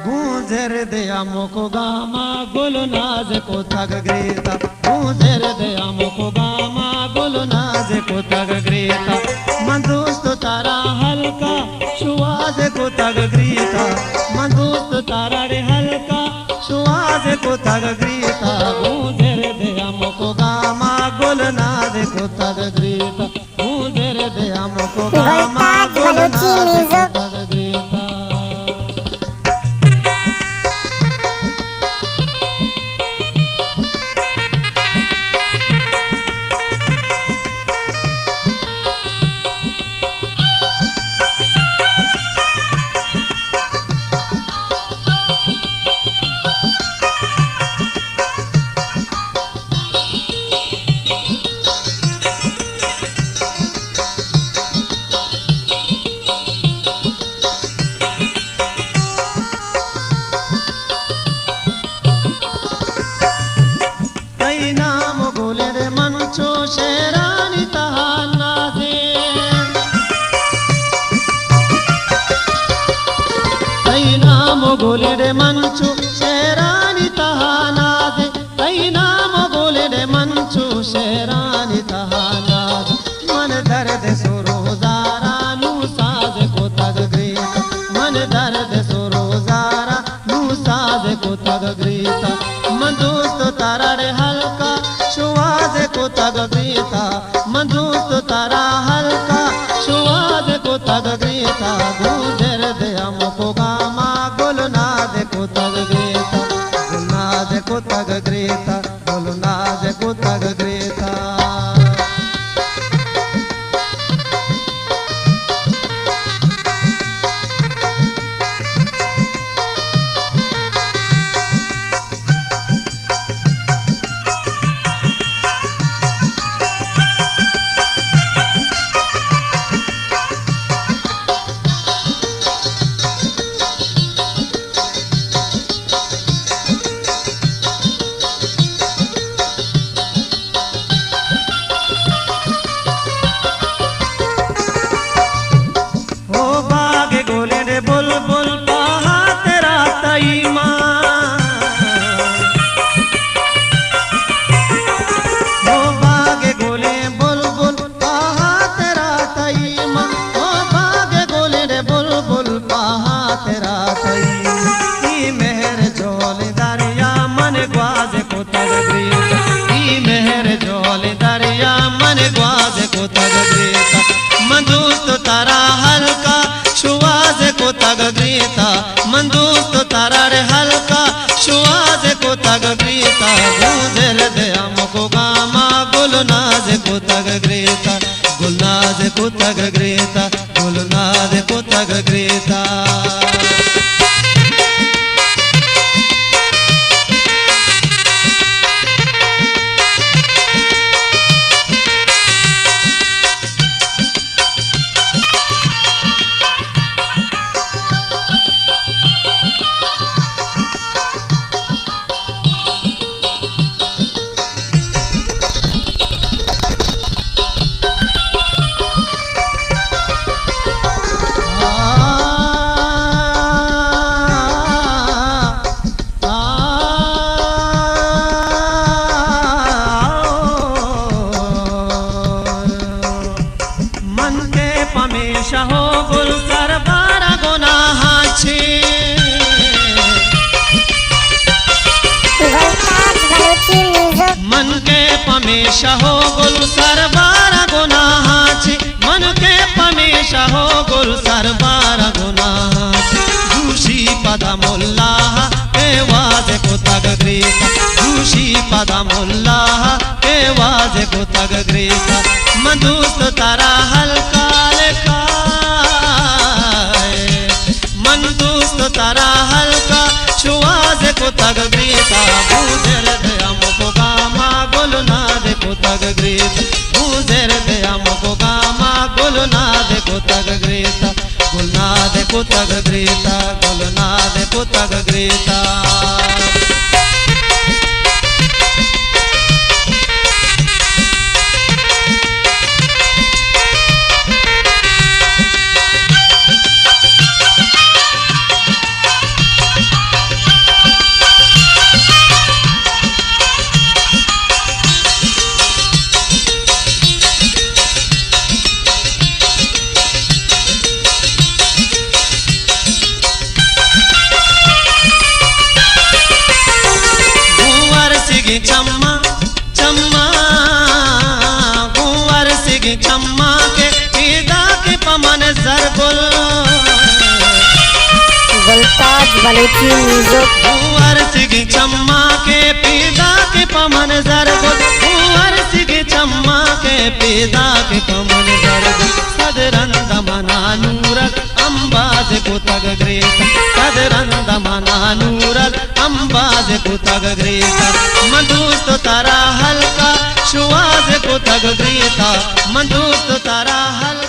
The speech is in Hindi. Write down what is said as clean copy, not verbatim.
गूंजर दया मोको गामा गोलो नाज को तग ग्रेता गूंजर दया मोको गामा गोलो नाज को तग ग्रेता मन दोस्त तारा हल्का शुआज को तग ग्रेता मन दोस्त तारा रे हल्का शुआज को तग ग्रेता गूंजर दया मोको गामा गोलो नाज को तग ग्रेता गूंजर दया मोको गामा गोलो नाज को तग ग्रेता। शेरानी तहाना दे तई नाम गोले रे मंचू शेरानी तहाना दे तई नाम गोले रे मंचू शेरानी तहाना दे मन दर्द सो रोजारा नू साज को तग ग्रीता मन दर्द सो रोजारा नू साज को तग ग्रीता मन दोस्त तारा रे हल्का शुआज को तग ग्रीता मन दोस्त तारा हल्का शुआज को तग ग्रीता गूंजर दया मोको गामा गोलनाद को तग ग्रीता गोलनाद को तग ग्रीता गोलनाद को तग ग्रीता। तारा हल्का शुआज को तग ग्रीता मन दोस्त तारा रे हल्का शुआज को तग ग्रीता गूंजर दया मोको गामा गुलनाज को तग ग्रीता गुलनाज को तग ग्रीता गुलनाज को तग ग्रीता। हमेशा हो गुल सर बारा गुनाह छे मन के पमेशा हो गुल सर बारा गुनाह छे मन के पमेशा हो गुल सर बारा गुनाह छे दूषी पदा मुल्ला के वाज को तग ग्रीता दूषी पदा मुल्ला के वाज को तग ग्रीता मन दोस्त तारा हल्का मन दोस्त तारा हल्का शुआज को तग ग्रीता गूंजर दया मोको गामा गुलनाद को तग ग्रीता गूंजर दया मोको गामा गुलनाद को तग ग्रीता गुलनाद को तग ग्रीता गुलनाद को तग ग्रीता। सिगी चम्मा चम्मा कुंवर सिगी चम्मा के पीदा के पमन जरगुल गुलताज बलूची म्यूजिक। कुंवर सिगी चम्मा के पीदा के पमन जरगुल कुंवर सिगी चम्मा के पीदा के पमन जरगुल सदरंद मना नूरल अंबाज कुतग ग्रेता सदरंद मना नूरल अंबाज कुतग ग्रेता मंदूस्त तारा हल्का शुआज कुतग ग्रेता मंदूस्त तारा हल्का